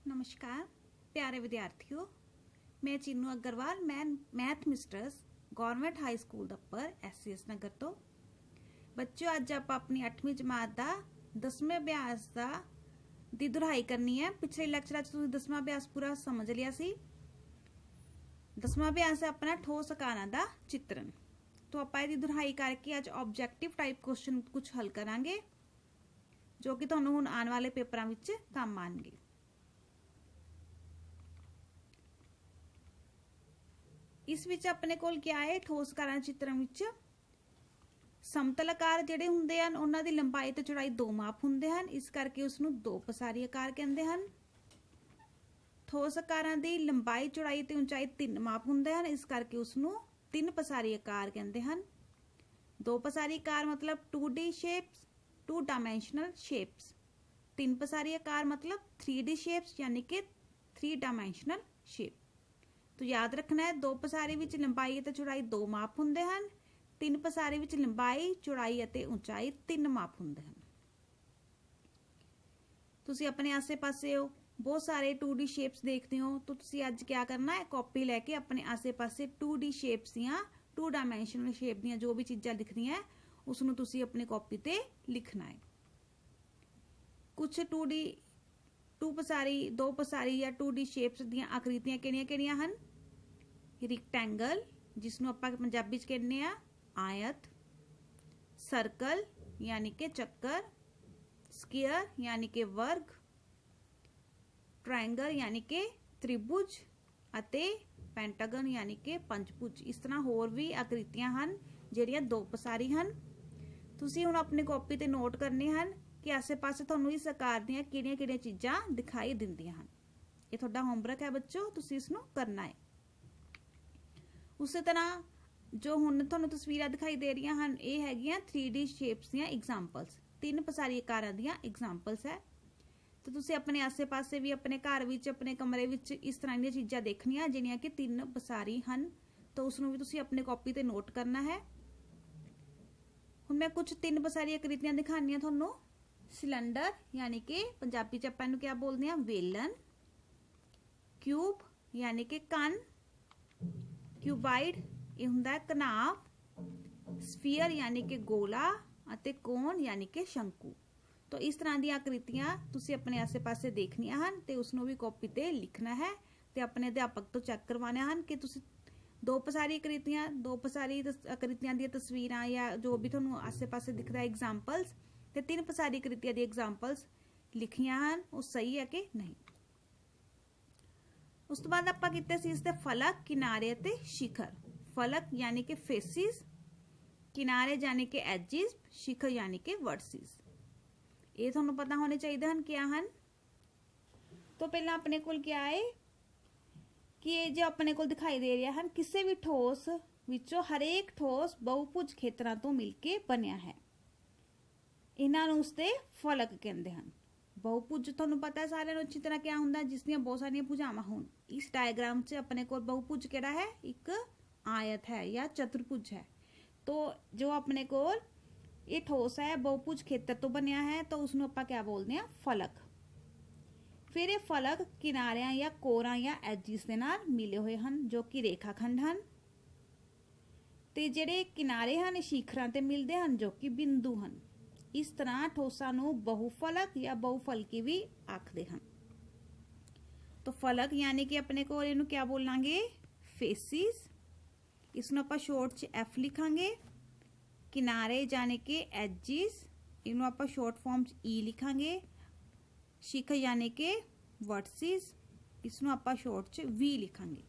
नमस्कार प्यारे विद्यार्थियों, मैं Chinu Agarwal math mistress government high school Dappar SCS Nagar तो बच्चों अज आप अपनी 8वीं जमात का 10वें अभ्यास दी दुहराई करनी है। पिछले लैक्चर तुसीं 10वां अभ्यास पूरा समझ लिया सी। 10वां अभ्यास है अपना ठोस आकारां दा चित्रण। तो आप इसकी दुहराई करके अज ऑब्जेक्टिव टाइप क्वेश्चन कुछ हल करांगे जो कि तुहानूं हुण आने वाले पेपरां विच काम आउणगे। इस विच अपने कोल क्या है, ठोस आकारां चित्रण विच समतल आकार जिहड़े हुंदे हन उन्हां दी लंबाई ते चौड़ाई 2 माप हुंदे हन, इस करके उसनूं दो पसारी आकार कहंदे हन। ठोस आकारां दी लंबाई चौड़ाई ते ऊंचाई 3 माप हुंदे हन, इस करके उसनूं 3 पसारी आकार कहंदे हन। दो पसारी आकार मतलब 2D शेप्स, 2 डायमेंशनल शेप्स। 3 पसारी आकार मतलब 3D शेप्स यानी कि 3 डायमेंशनल शेप। तो याद रखना है, दो पसारी विच लंबाई ते चौड़ाई 2 माप हुंदे हन, 3 पसारी विच लंबाई चौड़ाई अते ऊंचाई 3 माप हुंदे हन। तुसी अपने आसे पासे बहुत सारे 2D शेप्स देखते हो, तो तुसी अज क्या करना है, कॉपी लैके अपने आसे पासे 2D शेप्स दियां 2 डायमेंशनल शेप दियां जो भी चीज़ां लिखनियां है उसनूं तुसी अपनी कॉपी ते लिखना है। कुछ 2 पसारी 2 पसारी या 2D शेप्स दियां आकृतियां किहड़ियां हन? रिक्टेंगल जिसनूं आपां पंजाबी च कहने आ आयत, सर्कल यानी कि चक्कर, स्क्वायर यानी कि वर्ग, ट्रायंगल यानी कि त्रिभुज अते पेंटागन यानी कि पंचभुज। इस तरह होर भी आकृतियां हन जिहड़ियां 2 पसारी हन। तुसी हुण अपनी कॉपी ते नोट करने हन कि आसे पासे तुहानूं इस आकार दीयां किहड़ियां-किहड़ियां चीज़ां दिखाई दिंदियां हन। ये तुहाडा होमवर्क है बच्चों, तुसी इसनूं करना है। उसी तरह जो हुण तुहानूं तस्वीरां दिखाई दे रही हैं ये हैगियां 3D शेप्स दियां एग्जांपल्स, 3 पसारी आकारां दियां एग्जांपल्स है। तो तुसी अपने आसे पासे भी अपने घर विच अपने कमरे विच इस तरह दी चीज़ां देखनियां जिहड़ियां कि 3 पसारी हन, तो उसनूं भी तुसी अपने कॉपी ते नोट करना है। हुण मैं कुछ 3 पसारी आकृतियां दिखानी है तुहानूं। सिलेंडर यानी कि पंजाबी च आपां इहनूं क्या बोलदे हां, वेलन। क्यूब यानी कि कण, क्यूबाइड ये हुंदा है घनाव, स्फीयर यानी कि गोला अते कोण यानी कि शंकु। तो इस तरह दी आकृतियां तुसी अपने आसे पासे देखनियां हन ते उसनूं भी कॉपी ते लिखना है ते अपने अध्यापक तो चेक करवाना हन कि तुसी 2 पसारी आकृतियां 2 पसारी आकृतियां दी तस्वीरां या जो भी तुहानूं आसे पासे दिखदा है एग्जांपल्स ते 3 पसारी आकृतियां दी एग्जांपल्स लिखियां हन, वो सही है कि नहीं। उस तो बाद आपां कीते सी इसदे फलक, किनारे ते शिखर। फलक यानी कि फेसिस, किनारे यानी कि एजिस, शिखर यानी कि वर्टिस। ये तुहानूं पता होने चाहिए हन क्या हन। तो पहला अपने कोल क्या है कि ये जो अपने कोल दिखाई दे रहा है किसी भी ठोस विचों हरेक ठोस बहुभुज खेतरां तो मिलके बनिया है। इन्हां नूं उसदे फलक कहंदे हन। बहुभुज तुहानूं पता है सारिआं नूं अच्छी तरह क्या हुंदा, जिसदियां बहुत सारियां भुजावां होण। इस डायग्राम च अपने कोल बहुभुज किहड़ा है, एक आयत है या चतुर्भुज है। तो जो अपने कोल ये ठोस है बहुभुज खेतर तो बनिया है, तो उसनूं आपां क्या बोलदे हां, फलक। फिर ये फलक किनारियां या कोरां या एजिस दे नाल मिले हुए हन जो कि रेखाखंड हन, ते जिहड़े किनारे हन शिखरां ते मिलदे हन जो कि बिंदु हन। इस तरह ठोसां नूं बहुफलक या बहुफलकी भी आखदे हन। तो फलक यानी कि अपने को इहनूं क्या बोलांगे, फेसिस। इसनूं आपां शॉर्ट च F लिखांगे। किनारे यानी कि एजिस, इहनूं आपां शॉर्ट फॉर्म च E लिखांगे। शिखर यानी कि वर्टिस, इसनूं आपां शॉर्ट च V लिखांगे।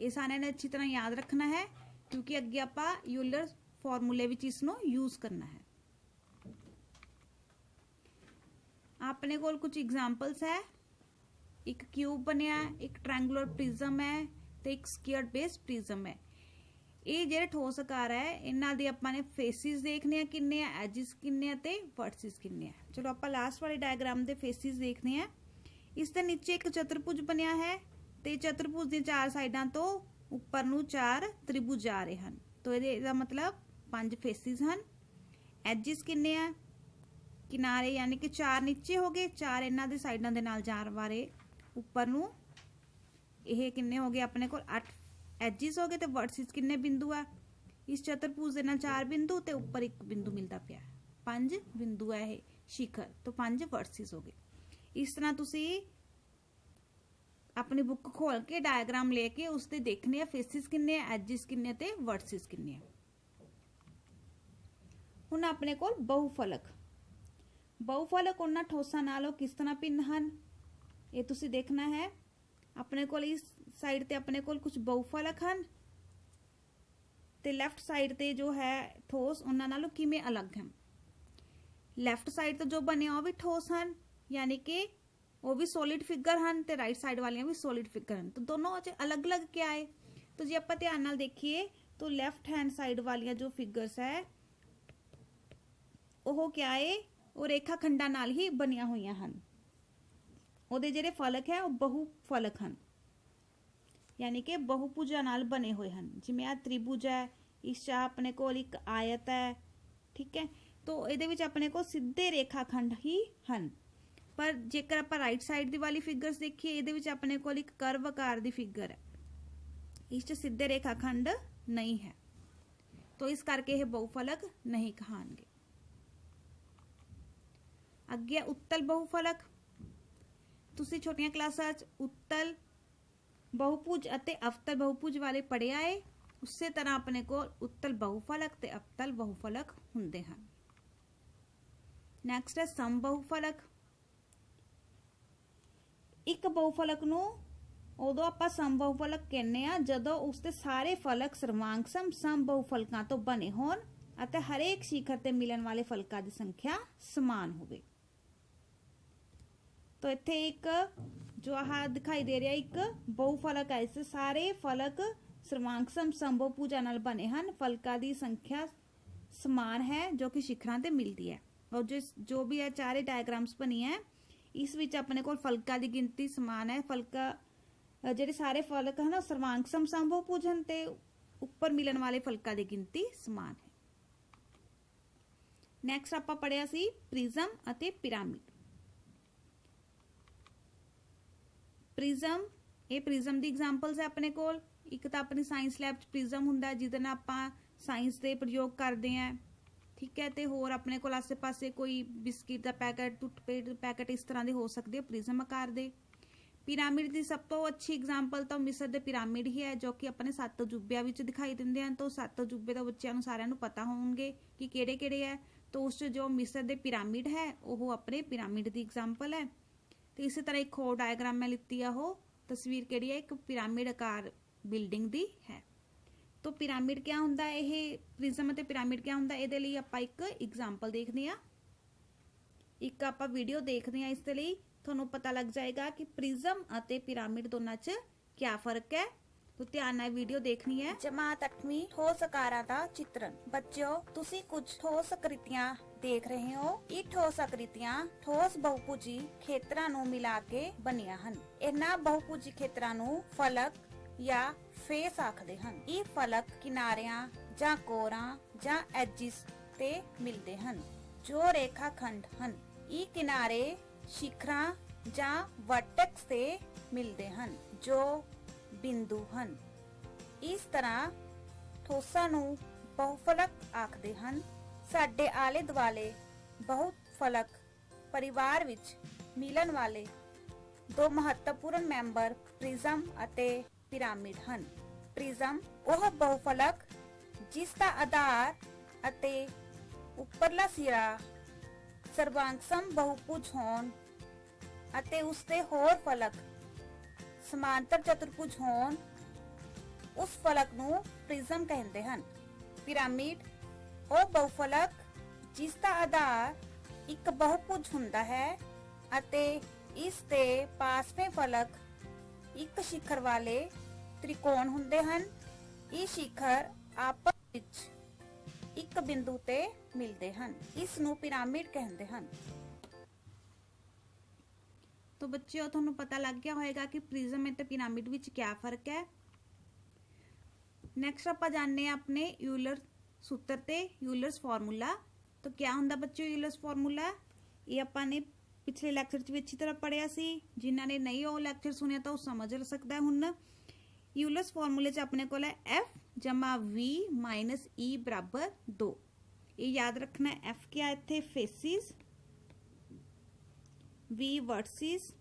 ये सारे ने अच्छी तरह याद रखना है क्योंकि अगे आपां यूलर फॉर्मूले विच इसनूं यूज करना है। अपने कोल कुछ एग्जांपल्स है। एक क्यूब बनिया, एक ट्रायंगुलर प्रिज्म है ते एक स्क्वायर बेस प्रिज्म है। ये ਜਿਹੜੇ ठोस आकार है इन्हां दे आपां ने फेसिस देखने हैं किन्ने है, एजिस किन्ने है ते वर्टिस किन्ने है। चलो आपां लास्ट वाले डायग्राम दे फेसिस देखने हैं। इस दे नीचे एक चतुर्भुज बनिया है ते चतुर्भुज दी 4 साइडां तो उपर नूं 4 त्रिभुज आ रहे हैं। तो ਇਹਦਾ मतलब 5 फेसिस हैं। एजिस किन्ने है, किनारे यानी कि 4 नीचे हो गए, 4 इन्हां दे साइडां दे नाल जाण वाले ਉੱਪਰ ਨੂੰ ਇਹ ਕਿੰਨੇ ਹੋ ਗਏ ਆਪਣੇ ਕੋਲ 8 ਐਜਿਸ ਹੋ ਗਏ ਤੇ ਵਰਟਿਸਿਸ ਕਿੰਨੇ ਬਿੰਦੂ ਆ ਇਸ ਚਤੁਰਭੁਜ ਦੇ ਨਾਲ 4 ਬਿੰਦੂ ਤੇ ਉੱਪਰ 1 ਬਿੰਦੂ ਮਿਲਦਾ ਪਿਆ 5 ਬਿੰਦੂ ਹੈ ਇਹ शिखर तो 5 वर्टिसेस हो गए। इस तरह तुसी अपनी बुक खोल के डायग्राम लेके उसते देखने फेसिस किन्ने एजिस किन्ने ते वर्टिसेस किन्ने। हुण अपने कोल बहुफलक बहुफलक उन्हां ठोसां नालों किस तरह भिन्न हन ये तुसी देखना है। अपने कोल इस साइड ते अपने कोल कुछ बहुफलक हन ते लैफ्ट साइड ते जो है ठोस उन्हां नालों किवें अलग हैं। लैफ्ट साइड तो जो बने वो भी ठोस हैं यानी कि वो भी सॉलिड फिगर हैं ते राइट साइड वालियां भी सॉलिड फिगर हैं तो दोनों अलग अलग क्या है तो जे आपां ध्यान नाल देखिए तो लैफ्ट हैंड साइड वालियां जो फिगर्स है वो क्या है वो रेखा खंडा नाल ही बनिया हुई हैं ओहदे जिहड़े फलक है वो बहुफलक हैं यानी कि बहुभुजा नाल बने हुए हैं। जिवें आ त्रिभुज है इस चा अपने कोल एक आयत है ठीक है तो ਇਹਦੇ ਵਿੱਚ ਆਪਣੇ ਕੋਲ ਸਿੱਧੇ ਰੇਖਾ ਖੰਡ ਹੀ ਹਨ ਪਰ ਜੇਕਰ ਆਪਾਂ ਰਾਈਟ ਸਾਈਡ ਦੀ ਵਾਲੀ ਫਿਗਰਸ ਦੇਖੀਏ ਇਹਦੇ ਵਿੱਚ ਆਪਣੇ ਕੋਲ ਇੱਕ ਕਰਵ ਆਕਾਰ ਦੀ ਫਿਗਰ ਹੈ ਇਸ 'ਚ ਸਿੱਧੇ ਰੇਖਾ ਖੰਡ ਨਹੀਂ ਹੈ तो इस करके ਇਹ बहुफलक नहीं ਕਹਾਣਗੇ। ਅੱਗੇ ਉੱਤਲ ਬਹੁਫਲਕ ਤੁਸੀਂ ਛੋਟੀਆਂ ਕਲਾਸਾਂ 'ਚ ਉੱਤਲ ਬਹੁਭੁਜ ਅਤੇ ਅਵਤਲ ਬਹੁਭੁਜ ਵਾਲੇ ਪੜ੍ਹਿਆ ਹੈ ਉਸੇ ਤਰ੍ਹਾਂ ਆਪਣੇ ਕੋਲ ਉੱਤਲ ਬਹੁਫਲਕ ਤੇ ਅਵਤਲ ਬਹੁਫਲਕ ਹੁੰਦੇ ਹਨ। ਨੈਕਸਟ ਹੈ ਸਮ ਬਹੁਫਲਕ ਇੱਕ ਬਹੁਫਲਕ ਨੂੰ ਉਦੋਂ ਆਪਾਂ ਸਮ ਬਹੁਫਲਕ ਕਹਿੰਦੇ ਆ ਜਦੋਂ ਉਸਦੇ ਸਾਰੇ ਫਲਕ ਸਰਵਾਂਗ ਸਮ ਬਹੁਫਲਕਾਂ ਤੋਂ ਬਣੇ ਹੋਣ ਅਤੇ ਹਰੇਕ ਸਿਖਰ ਤੇ ਮਿਲਣ ਵਾਲੇ ਫਲਕਾਂ ਦੀ ਸੰਖਿਆ ਸਮਾਨ ਹੋਵੇ। तो इत्थे एक जो आह दिखाई दे रहा एक बहुफलक है इस सारे फलक सर्वांग समबहुभुजा नाल बने हैं फलका दी संख्या समान है जो कि शिखरां ते मिलती है और जो भी है चारे डायग्राम्स बनी है इस विच अपने कोल फलका दी गिनती समान है फलका जिहड़े सारे फलक है ना सर्वांग समबहुभुज हैं ते उपर मिलन वाले फलका दी गिनती समान है। नैक्सट आपां पढ़िया सी प्रिज्म अते पिरामिड। प्रिज्म ये प्रिज्म दी एग्जांपल्स है अपने कोल एक तो अपनी साइंस लैब च प्रिज्म हुंदा जिहदे नाल आपां साइंस दे प्रयोग करते हैं ठीक है तो होर अपने कोल आसे पासे कोई बिस्किट का पैकेट टूथपेस्ट पैकेट इस तरह के हो सकते प्रिज्म आकार दे। पिरामिड की सब तो अच्छी एग्जांपल तो मिस्र के पिरामिड ही है जो कि अपने 7 अजूबिया विच दिखाई देंदे हैं तो 7 अजूबे तो बच्चों नूं सारिआं नूं पता होणगे कि किहड़े-किहड़े है तो उस जो मिस्र के पिरामिड है वो अपने पिरामिड की एग्जांपल है। तो इसी तरह एक होर डायग्राम मैं लिती है वो तस्वीर केड़ी है एक पिरामिड आकार बिल्डिंग दी है। तो पिरामिड क्या हुंदा है ये प्रिज्म ते पिरामिड क्या हुंदा इहदे लई आपां एक एग्जांपल देखदे आ एक आपां वीडियो देखदे आ इस लई तुहानूं पता लग जाएगा कि प्रिज्म अते पिरामिड दोनां च क्या फर्क है। तो ध्यान नाल वीडियो देखनी है। जमात 8वीं ठोस आकारां दा चित्रण। बच्चों तुसी कुछ ठोस आकृतियां देख रहे हो ये ठोस आकृतियां ठोस बहुभुजी खेतरां नूं मिला के बनिया हन। इन्हां बहुभुजी खेतरां नूं फलक या फेस आखदे हन। ये फलक किनारियां जां कोरां जां एजिस ते मिलदे हन जो रेखा खंड हन। ये किनारे शिखरां जां वर्टेक्स ते मिलदे हन जो बिंदु हन। इस तरह ठोसां नूं बहुफलक आखदे हन। साडे आले दुआले बहुत फलक परिवार विच मिलन वाले दो महत्वपूर्ण मैंबर प्रिज्म अते पिरामिड हन। प्रिज्म वह बहुफलक जिसका आधार अते उपरला सिरा सर्वांगसम बहुभुज होण अते उसदे होर फलक समांतर चतुर्भुज होण उस फलक नूं प्रिज्म कहंदे हन। पिरामिड ਉਹ ਬਹੁਫਲਕ ਜਿਸ ਦਾ ਆਧਾਰ ਇੱਕ ਬਹੁਭੁਜ ਹੁੰਦਾ ਹੈ ਅਤੇ ਇਸ ਦੇ ਪਾਸਵੇਂ ਫਲਕ ਇੱਕ ਸਿਖਰ ਵਾਲੇ ਤ੍ਰਿਕੋਣ ਹੁੰਦੇ ਹਨ। ਇਹ ਸਿਖਰ ਆਪਸ ਵਿੱਚ ਇੱਕ ਬਿੰਦੂ ਤੇ ਮਿਲਦੇ ਹਨ ਇਸ ਨੂੰ ਪਿਰਾमिड ਕਹਿੰਦੇ ਹਨ। तो बच्चों ਤੁਹਾਨੂੰ पता लग गया होएगा कि प्रिज्म ਤੇ पिरामिड ਵਿੱਚ क्या फर्क है। नेक्स्ट ਆਪਾਂ ਜਾਣਦੇ ਹਾਂ अपने यूलर सूत्र ते यूलर्स फार्मूला। तो क्या हुंदा बच्चों यूलर्स फार्मूला ये ਆਪਾਂ ਨੇ पिछले लैक्चर च भी अच्छी तरह पढ़िया सी। जिन्हों ने नहीं वो लैक्चर सुनिया तो समझ सकता है। हुण यूलर्स फॉर्मूले च अपने को है एफ जमा वी माइनस ई बराबर 2। ये याद रखना है। एफ क्या इत्थे फेसिस, वी वर्सिस,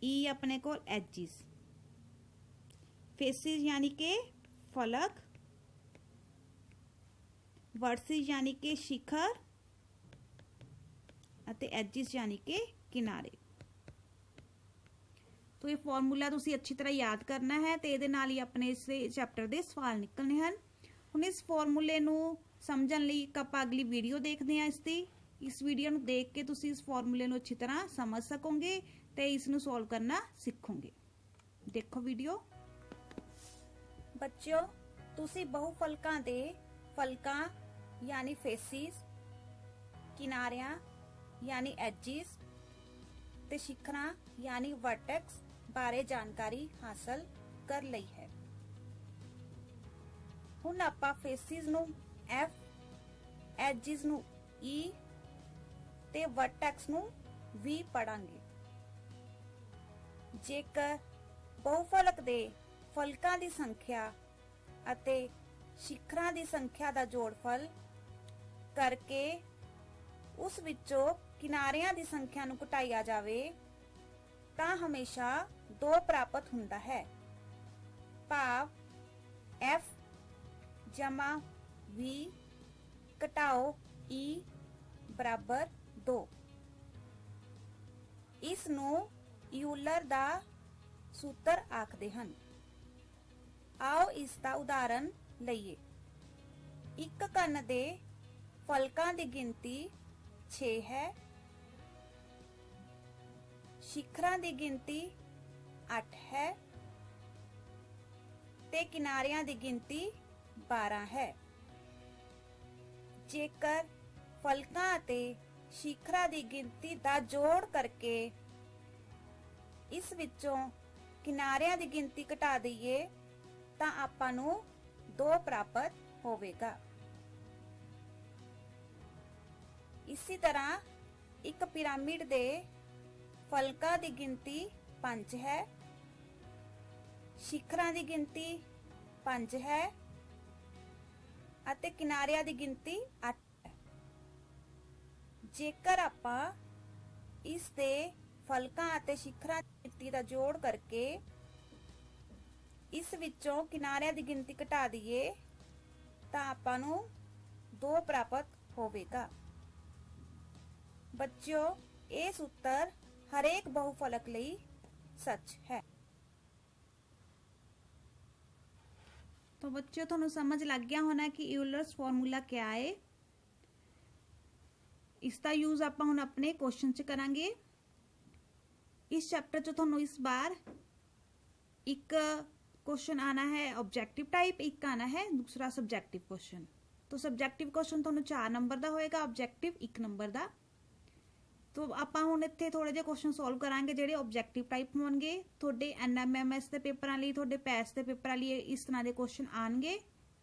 ई अपने को एजिस। फेसिस यानी के फलक, वर्सिस यानी के शिखर, अते एजिस यानी के किनारे। तो ये फॉर्मूला तुसी अच्छी तरह याद करना है तो ये नाल ही अपने इस चैप्टर के सवाल निकलने हैं। हुण इस फॉर्मूले नू समझण लई आपां अगली वीडियो देखते हैं। इस वीडियो नू देख के तुसी इस फॉर्मूले नू अच्छी तरह समझ सकोगे तो इसनू सॉल्व करना सीखोगे। देखो वीडियो। बच्चों तुसी बहुफलकां दे फलकां यानी फेसिस, किनारियां यानी एजिस ते शिखरां यानी वर्टेक्स बारे जानकारी हासिल कर लई है। हुण आपां फेसिस नू एफ, एजिस नू ई ते वर्टेक्स नू वी पढ़ांगे। जेकर बहुफलक दे फलकां दी संख्या अते शिखरां दी संख्या दा जोड़फल करके उस विचों किनारियां दी संख्या नू घटाया जावे तां हमेशा 2 प्राप्त हुंदा है। भाव एफ जमा वी घटाओ ई बराबर 2। इस नू यूलर दा सूत्र आखदे हन। आओ इसका उदाहरण लईए। एक कण दे फलकां दी गिनती 6 है, शिखरां दी गिनती 8 है ते किनारियां दी गिनती 12 है। जेकर फलकां ते शिखरां दी गिनती दा जोड़ करके इस विचों किनारियां दी गिनती घटा दईए तां आपां नूं 2 प्राप्त होवेगा। इसी तरह एक पिरामिड दे फलकां दी गिनती 5 है, शिखरां दी गिनती 5 है अते किनारियां दी गिनती 8 है। जेकर आपां इस दे फलकां अते शिखरां दी गिनती दा जोड़ करके इस विचों किनारियां दी गिनती घटा दईए तां आपां नूं 2 प्राप्त होवेगा। बच्चों ये सूत्र हरेक बहुफलक लई सच है। तो बच्चों तुहानूं समझ लग गया होना कि यूलर्स फॉर्मूला क्या है। इसका यूज आपां हुण अपने क्वेश्चन च करांगे। इस चैप्टर च तुहानूं इस बार एक क्वेश्चन आना है ऑब्जेक्टिव टाइप, एक आना है दूसरा सब्जेक्टिव क्वेश्चन। तो सब्जेक्टिव क्वेश्चन तुहानूं 4 नंबर का होएगा, ऑब्जेक्टिव 1 नंबर का। तो आपां हुण इत्थे थोड़े जिहे क्वेश्चन सॉल्व करांगे जिहड़े ऑब्जेक्टिव टाइप होणगे। तुहाडे NMMS दे पेपरां लई, तुहाडे पैस दे पेपरां लई इस तरह के क्वेश्चन आणगे।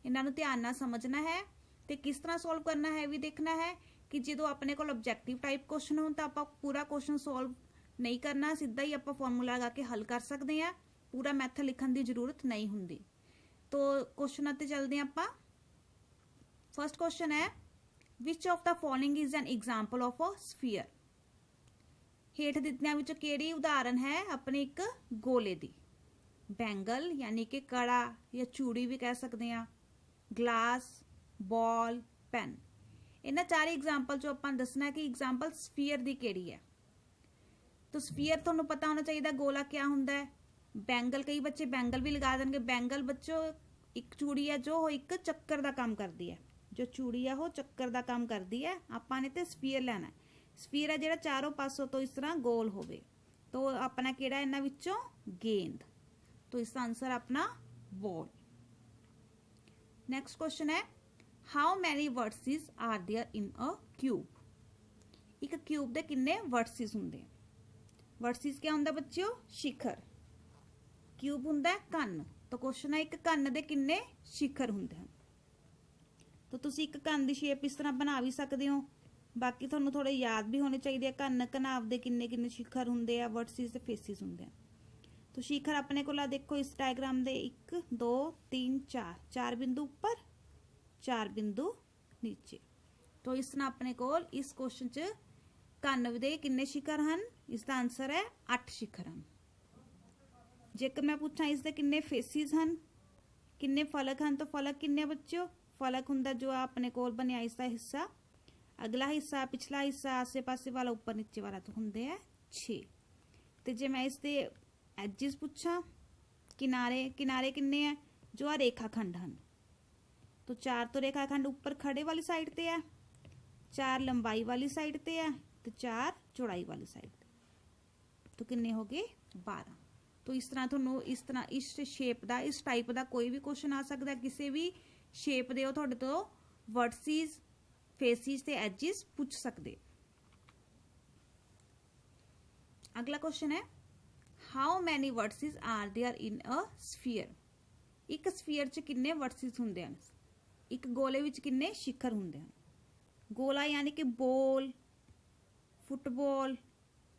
इन्हां नूं ध्यान नाल समझना है ते किस तरह सॉल्व करना है भी देखना है कि जो अपने कोल ऑब्जेक्टिव टाइप क्वेश्चन हो तो आपां पूरा क्वेश्चन सॉल्व नहीं करना, सीधा ही आपां फॉर्मूला लगा के हल कर सकते हैं। पूरा मैथड लिखण की जरूरत नहीं हुंदी। तो क्वेश्चन ते चलते हैं आपां। फर्स्ट क्वेश्चन है which of the following is an example of a sphere. हेठ दित्तियां विचों किहड़ी उदाहरण है अपने एक गोले दी। बैंगल यानी कि कड़ा या चूड़ी भी कह सकते हैं, ग्लास, बॉल, पेन। इन्हां 4 एग्जाम्पल चों आपां दसना कि एग्जाम्पल स्फीयर दी किहड़ी है। तो स्फीयर तुहानूं पता होना चाहिए गोला क्या हुंदा है। बैंगल कई बच्चे बैंगल भी लगा देंगे। बैंगल बच्चों एक चूड़ी है जो एक चक्कर का काम करती है। जो चूड़ी है वो चक्कर का काम करती है। आपां ने ते स्फीयर लेना है। स्फीयर है जिहड़ा चारों पासों तो इस तरह गोल होवे। तो अपना किहड़ा इन्हां विचों गेंद। तो इसका आंसर अपना बॉल। नेक्स्ट क्वेश्चन है how many vertices are there in a cube. एक क्यूब दे किन्ने वर्टिसेस हुंदे। वर्टिसेस क्या हुंदा बच्चों? शिखर। क्यूब हुंदा कण। तो क्वेश्चन है एक कण दे किन्ने शिखर हुंदे हैं। तो तुसी एक कण दी शेप इस तरह बना भी सकते हो। बाकी तुहानूं थोड़े याद भी होने चाहिए घन घनाव के किन्ने किन्ने शिखर होंदे आ, वर्टिसिस ते फेसिस होंदे आ। तो शिखर अपने को देखो इस डायग्राम दे 1 2 3 4 4 बिंदु उपर 4 बिंदु नीचे। तो इस तरह अपने को इस क्वेश्चन च घन दे किन्ने शिखर हैं, इसका आंसर है 8 शिखर हैं। जेकर मैं पूछा इसके किन्ने फेसिस हैं, किन्ने फलक हैं, तो फलक किन्ने बच्चों, फलक हुंदा जो अपने कोल बनया इसका हिस्सा, अगला हिस्सा, पिछला हिस्सा, आसे पासे वाला, उपर नीचे वाला, तो होंदे है 6। तो जे मैं इसके एजिस पूछा, किनारे किनारे किन्ने है, जो आ रेखाखंड हैं, तो 4 तो रेखाखंड उपर खड़े वाली साइड ते है, 4 लंबाई वाली साइड ते है, तो 4 चौड़ाई वाली साइड ते, तो किन्ने हो गए 12। तो इस तरह थोनों इस तरह इस शेप का, इस टाइप का कोई भी क्वेश्चन आ सकता है, किसी भी शेप दे थोड़े तो वर्टिसिस फेसिस ते एजिस पूछ सकते। अगला क्वेश्चन है how many vertices are there in a sphere. एक स्फीयर च किन्ने वर्टिसिस होंदे हैं, एक गोले विच किन्ने शिखर होंदे हैं। गोला यानी कि बॉल, फुटबॉल,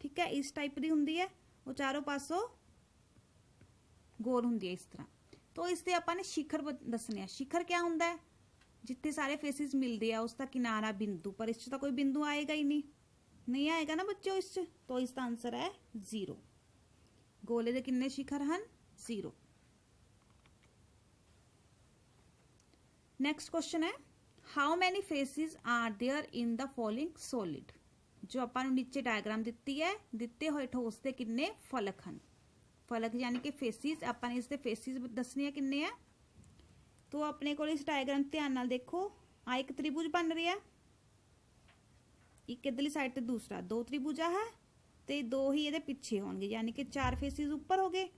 ठीक है, इस टाइप की होंदी है, वो चारों पासों गोल होंदी है इस तरह। तो इससे अपन ने शिखर दसने हैं। शिखर क्या होंदा है, जिथे सारे फेसिस मिलते हैं उसका किनारा बिंदु, पर इस तो कोई बिंदु आएगा ही नहीं आएगा ना बच्चों इस, तो इसका आंसर है 0। गोले दे किन्ने शिखर हैं, 0। नेक्स्ट क्वेश्चन है how many faces are there in the following solid. जो अपन नीचे डायग्राम दिती है, दिते हुए ठोस के किन्ने फलक हैं, फलक यानी कि फेसिस, अपन इसके फेसिस दसने किन्ने है। तो अपने को इस डायग्राम ध्यान नाल देखो, आ एक त्रिभुज बन रहा है, एक इधरली साइड ते दूसरा, 2 त्रिभुज है, तो 2 ही ये पिछे होंगे, यानी कि 4 फेसिस उपर हो गए।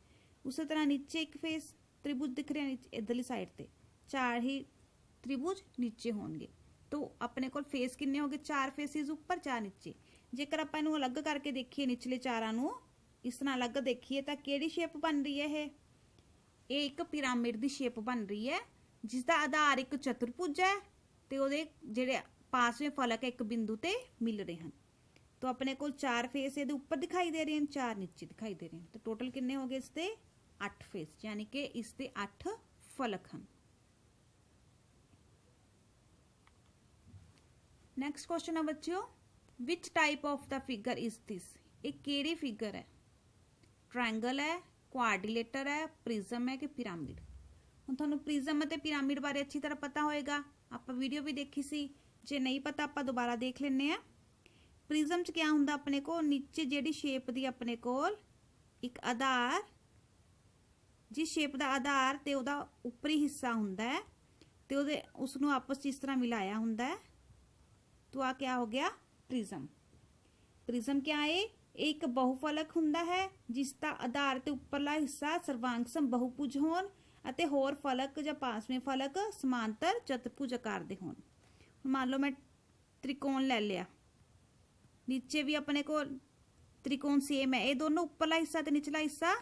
उस तरह नीचे एक फेस त्रिभुज दिख रहा है इधरली साइड ते, 4 ही त्रिभुज नीचे होंगे। तो अपने को फेस किन्ने हो गए, 4 फेसिस उपर 4 नीचे। जेकर आप इनू अलग करके देखिए निचले 4 इस तरह अलग देखिए तो केड़ी शेप बन रही है, ये एक पिरामिड की शेप बन रही है, जिसका आधार एक चतुर्भुज है, तो वो जेडे पास में फलक एक बिंदु ते मिल रहे हैं। तो अपने को 4 फेस ये ऊपर दिखाई दे रहे हैं, 4 नीचे दिखाई दे रहे हैं, तो टोटल किन्ने हो गए इसके 8 फेस, यानी कि इसके 8 फलक हैं। नेक्स्ट क्वेश्चन है बच्चों which type of the figure is this. एक केड़ी फिगर है, ट्रायंगल है, क्वाड्रिलेटर है, प्रिज्म है कि पिरामिड। हुण तुहानूं प्रिज्म ते पिरामिड बारे अच्छी तरह पता होएगा, आपां वीडियो भी देखी सी, जे नहीं पता आपां दोबारा देख लैंदे आ। प्रिज्म च क्या हुंदा, अपने को नीचे जिहड़ी शेप दी अपने कोल एक आधार, जिस शेप का आधार ते उहदा उपरी हिस्सा हुंदा है, ते उहदे उसनूं आपस च इस तरह मिलाया हुंदा है, तो आ क्या हो गया प्रिज्म। प्रिज्म क्या है, एक बहुफलक हुंदा है जिसका आधार ते उपरला हिस्सा सर्वांग बहुभुज होण अते होर फलक या पासवें फलक समांतर चतुर्भुज आकार दे होण। मान लो मैं त्रिकोण ले लिया, नीचे भी अपने को त्रिकोण सेम है, ये दोनों उपरला हिस्सा ते निचला हिस्सा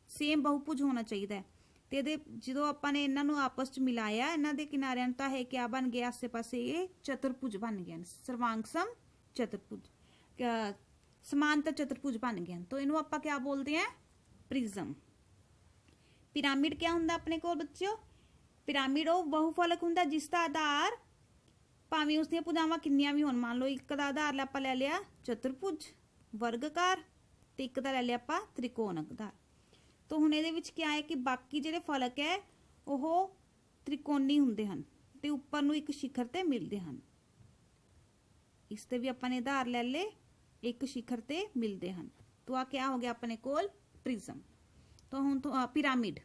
सेम बहुभुज होना चाहिए है। तो ये जो अपने इन्हों आपस च मिलाया, इन्हों के किनारियां तो है क्या बन गया, आसे पासे ये चतुर्भुज बन गए, सर्वांगसम चतुर्भुज, समांतर चतुर्भुज बन गए। तो इन्हों आप क्या बोलते हैं, प्रिज्म। पिरामिड क्या होंगे अपने को बच्चों, पिरामिड वो बहुफलक होंगे जिसका आधार भावें उसदियां भुजावां किन्नियां भी होण, मान लो एक दा आधार आपां ले लिया चतुर्भुज वर्गकार, ते एक दा ले लिया आपां त्रिकोण आधार। तो हुण इहदे विच क्या है कि बाकी जिहड़े फलक है वो त्रिकोणी हुंदे हन ते उपर नूं एक शिखर ते मिलदे हन। इस ते भी आपां ने आधार ले ले, एक शिखर ते मिलते हैं, तो आ क्या हो गया अपने कोल प्रिज्म। तो हुण तो पिरामिड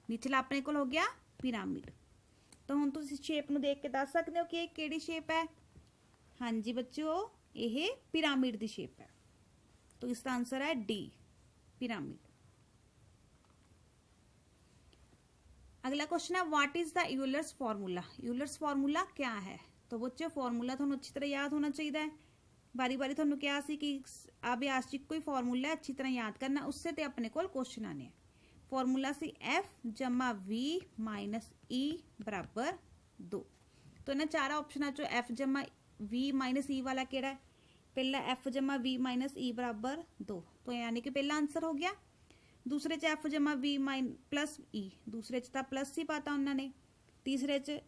निचला अपने कोल हो गया पिरामिड। तो हुण तुसीं शेप नूं देख के दस सकते हो कि ये किहड़ी शेप है। हाँ जी बच्चों, ये पिरामिड की शेप है, तो इसका आंसर है डी पिरामिड। अगला क्वेश्चन है what is the Euler's formula. Euler's formula क्या है, तो बच्चों फार्मूला तुहानूं अच्छी तरह याद होना चाहिए। बारी बारी तुहानूं क्या सी कि अभ्यास च कोई फार्मूला है, अच्छी तरह याद करना, उससे ते अपने कोल क्वेश्चन आने। फार्मूला सी एफ जमा वी माइनस ई बराबर 2। तो इन्हां चार ऑप्शनों चो एफ जमा वी माइनस ई वाला केड़ा है, पहला एफ जमा वी माइनस ई बराबर 2, तो यानी कि पहला आंसर हो गया। दूसरे च एफ जमा वी प्लस ई, दूसरे च तो प्लस ही पाता उन्होंने, तीसरे च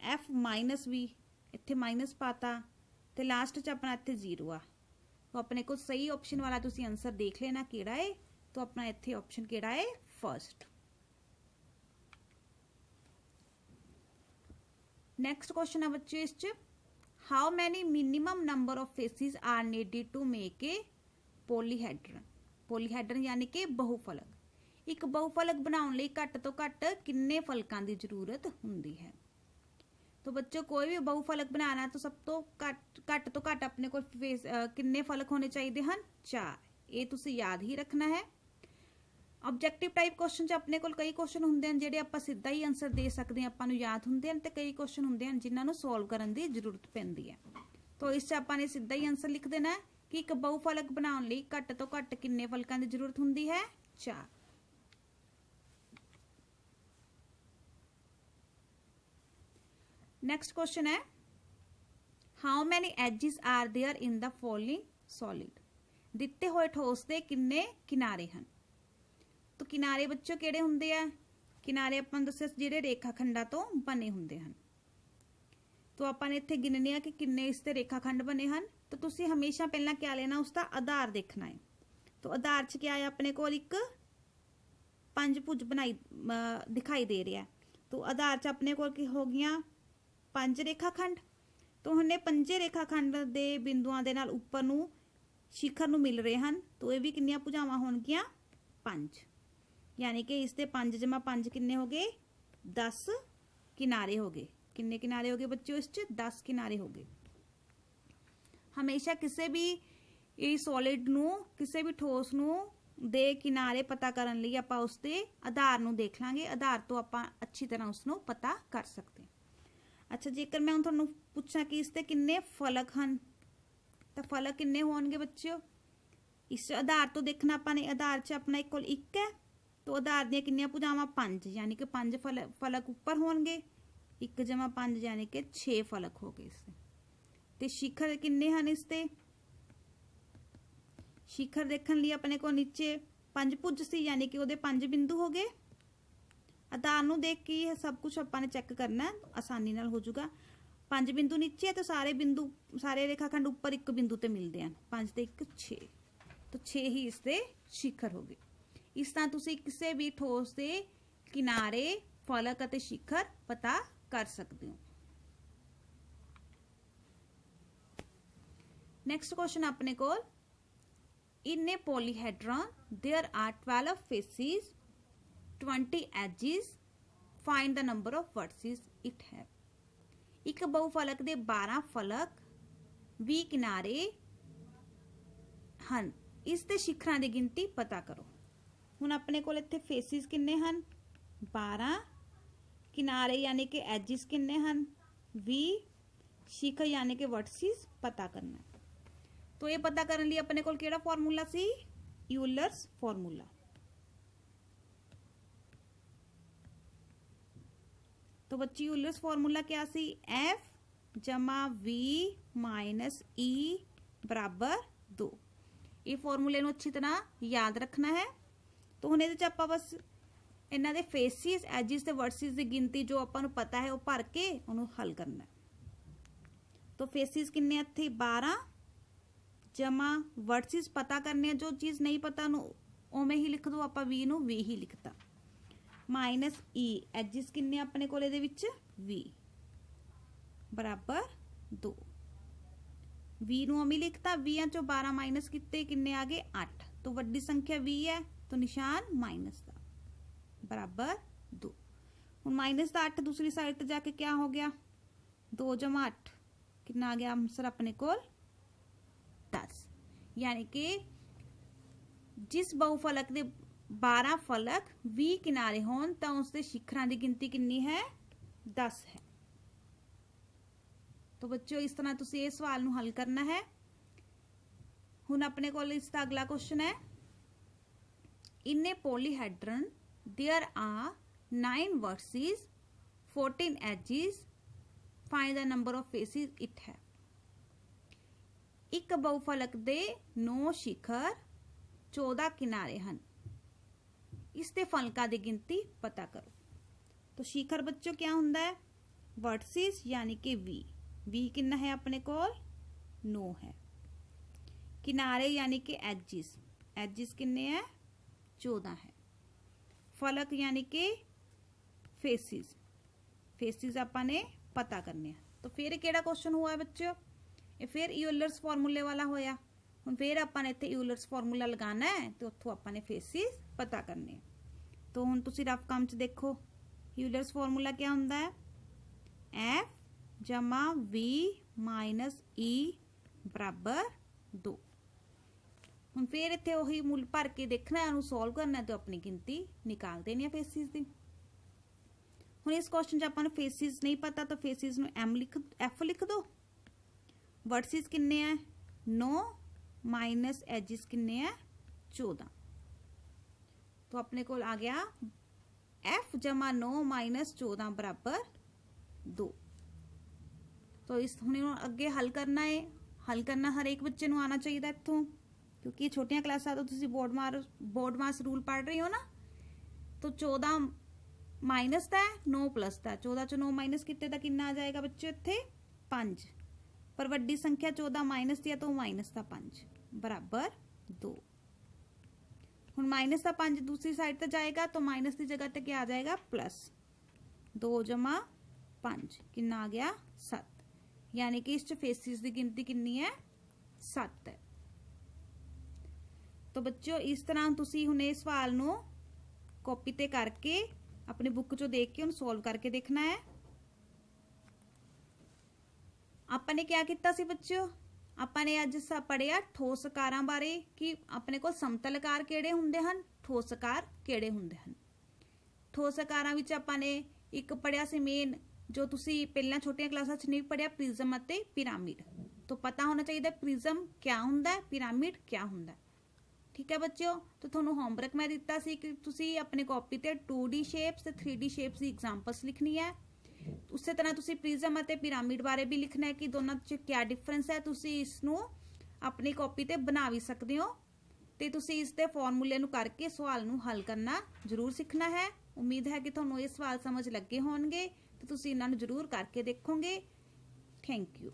एफ माइनस वी इत्थे माइनस पाता, तो लास्ट च अपना इत्थे 0 आ। तो अपने को सही ऑप्शन वाला तुसी आंसर देख लेना केड़ा है, तो अपना इत्थे ऑप्शन केड़ा है फर्स्ट। नेक्स्ट क्वेश्चन है बच्चे इस च, how many minimum number of faces are needed to make a polyhedron. Polyhedron यानी कि बहुफलक। एक बहुफलक बनाने लई घट तो घट किन्ने फलकां दी जरूरत हुंदी है। तो बच्चों कोई भी बहुफलक बनाना तो सब तो घट तो घट अपने को किन्ने फलक होने चाहिए हैं, 4। ये तुसी याद ही रखना है। ऑब्जेक्टिव टाइप क्वेश्चन च अपने को कई क्वेश्चन होंगे हैं जिहड़े आपां सीधा ही आंसर दे सकते हैं, आपां नूं याद होंगे हैं, तो कई क्वेश्चन होंगे हैं जिन्हां नूं सॉल्व करने की जरूरत पैंदी है। तो इस आपां ने सीधा ही आंसर लिख देना है कि एक बहुफलक बनाने लई घट तो घट किन्ने फलकां की जरूरत हुंदी है, 4। नेक्स्ट क्वेश्चन है, how many edges are there in the following solid. दिते हुए ठोस के किन्ने किनारे हैं। तो किनारे बच्चों केड़े हुंदे आ, किनारे आपां दस्सिआ जिहड़े रेखाखंडां तो बने हुंदे हन। तो आपां ने इत्थे गिनने आ कि किन्ने इसते रेखाखंड बने हैं। तो तुसी हमेशा पहला क्या लेना, उसका आधार देखना है। तो आधार च क्या है, अपने को एक पंजभुज बनाई दिखाई दे रहा है। तो आधार च अपने को हो गया 5 रेखाखंड। तो हमने 5 रेखाखंड के बिंदुओं के नाल उपर नूं शिखर नूं मिल रहे हैं। तो ये भी कितनी भुजावां होणगियां, 5। यानी कि इसके 5 जमा 5 किन्ने हो गए, 10 किनारे हो गए। किन्ने किनारे हो गए बच्चों, इस 10 किनारे हो गए। हमेशा किसी भी सॉलिड नूं, किसी भी ठोस नूं दे किनारे पता करन लई आपां उसके आधार नूं देख लांगे। आधार तो आपां अच्छी तरह उसनूं पता कर सकते हैं। अच्छा, जेकर मैं तुहानूं पुछां कि इसके किन्ने फलक हैं, तो फलक किन्ने होणगे बच्चों, इस आधार तो देखना आपां ने। आधार च अपना एक कोल 1 है, तो आधार दियां किन्नियां भुजावां 5, यानी कि 5 फलक उपर होणगे। 1 जमा 5 यानी कि 6 फलक हो गए इससे। ते शिखर किन्ने हैं इसते, शिखर देखने लिए अपने को नीचे पंजभुज सी, यानी कि उहदे 5 बिंदु हो गए। आधार नूं देख के सब कुछ आपां ने चेक करना, आसानी नाल हो जाऊगा। 5 बिंदु नीचे है, तो सारे रेखाखंड उपर 1 बिंदु ते मिलते हैं। 5 ते 1 6, तो 6 ही इसके शिखर हो गए। इस तरह तुसी किसी भी ठोस के किनारे फलक अते शिखर पता कर सकते हो। नेक्स्ट क्वेश्चन अपने को, in a polyhedron there are 12 faces 20 edges, find the number of vertices it have. एक बहुफलक दे 12 फलक 20 किनारे हैं, इस दे शिखरां दी गिनती पता करो। हुण अपने कोल इत्थे फेसिस किन्ने हैं, 12, किनारे यानी कि एजिस किन्ने हैं, 20, शिखर यानी कि वर्टिसेस पता करना। तो ये पता करने लिए अपने कोल केड़ा फॉर्मूला सी, यूलर्स फॉर्मूला। तो बच्ची यूलर्स फॉर्मूला क्या सी, एफ जमा वी माइनस ई बराबर 2। ये फॉर्मूले नूं अच्छी तरह याद रखना है। तो हुण इहदे च आपां बस इन्हां दे फेसिस, एजिस ते वर्टिसेस की गिनती जो आपां नूं पता है वो भर के उन्होंने हल करना। तो फेसिस किन्ने इत्थे 12 जमा वर्टिसेस पता करने, जो चीज़ नहीं पता उवें ही लिख दो, आपां वी नूं वी ही लिखता, माइनस ई एजिस किन्ने अपने कोल इहदे विच 20 बराबर 2। वी नूं अमी लिखता, 20 चों 12 माइनस किते किन्ने आ गए 8। तो वड्डी संख्या 20 है, तो निशान माइनस का बराबर 2। हुण माइनस का 8 दूसरी साइड ते जाके क्या हो गया, 2 जमा 8 कितना आ गया आंसर अपने कोल 10। यानी कि जिस बहुफलक दे 12 फलक 20 किनारे होन तो उसके शिखरां की गिनती कितनी है, 10 है। तो बच्चों इस तरह तुसी ये सवाल नूं हल करना है। हुण अपने कोल इसका अगला क्वेश्चन है, in a polyhedron there are 9 vertices 14 edges, find the number of faces it है। ਇੱਕ ਬਹੁਫਲਕ ਦੇ 9 शिखर 14 किनारे हैं। इसके फलकों की गिनती पता करो। तो शिखर बच्चों क्या होंदा है? वर्टिसेस यानी कि वी कितना है अपने कोल? 9 है। किनारे यानी कि एजिस किन्ने है? 14 है। फलक यानी कि फेसिस आपने पता करने हैं। तो फिर केड़ा क्वेश्चन हुआ है बच्चों? ये फिर यूलर्स फॉर्मूले वाला होया। हुण फिर आपां इत्थे यूलर्स फॉर्मूला लगाना है तो उत्थों आपां फेसिस पता करने हैं। तो हुण तुसीं रफ काम च देखो, यूलर्स फॉर्मूला क्या हुंदा है? F जमा V माइनस E बराबर 2। हुण फिर इत्थे उही मुल भर के देखना है, उहनूं सॉल्व करना है तो अपनी गिनती निकाल देनी है फेसिस दी। हुण इस क्वेश्चन च आपां नूं फेसिस नहीं पता तो फेसिस नूं F लिख दो। वर्टिसेस किन्ने है? 9 माइनस एजिस किन्ने है? 14। तो अपने को आ गया F जमा 9 माइनस 14 बराबर 2। तो इस हुणे अगे हल करना है। हल करना हर एक बच्चे नूं आना चाहिए इत्थों, क्योंकि छोटियां क्लासां तो तुसीं बोर्ड मास रूल पढ़ रही हो ना। तो 14 माइनस का है, 9 प्लस का। 14 चो 9 माइनस कितने का कितना आ जाएगा बच्चों? इत्थे 5। पर वड्डी संख्या 14 माइनस दी है तो माइनस का 5 बराबर 2। हुण माइनस का 5 दूसरी साइड तक जाएगा तो माइनस की जगह तक क्या आ जाएगा? प्लस 2 जमा 5 कितना आ गया? 7। यानी कि इस फेसिस की गिनती कितनी है? 7 है। तो बच्चों इस तरह तुसी हुणे सवाल नूं कॉपी ते करके अपनी बुक चो देख के उन्हें सॉल्व करके देखना है। आपने क्या किया सी बच्चों? आपने अज पढ़िया ठोस आकारां बारे कि अपने को समतल आकार किहड़े हुंदे हन, ठोस आकार किहड़े हुंदे हन। ठोस आकारां विच आपने एक पढ़िया सी मेन जो तुसी पहला छोटियां क्लासां च नहीं पढ़िया, प्रिज्म अते पिरामिड। तो पता होना चाहिए प्रिज्म क्या हुंदा है, पिरामिड क्या हुंदा है। ठीक है बच्चों, तो तुहानूं होमवर्क मैं दिता सी कि तुसी अपनी कॉपी ते 2D शेप्स ते 3D शेप्स की एग्जाम्पल्स लिखनी है। उस तरह तुसी प्रिज्म अते पिरामिड बारे भी लिखना है कि दोनों च क्या डिफरेंस है। तुसी इसनूं अपनी कॉपी ते बना भी सकते हो ते तुसी इस दे फॉर्मूले नूं करके सवाल नूं हल करना जरूर सीखना है। उम्मीद है कि तुहानूं ये सवाल समझ लगे होणगे तो तुसी इन्हां नूं जरूर करके देखोगे। Thank you.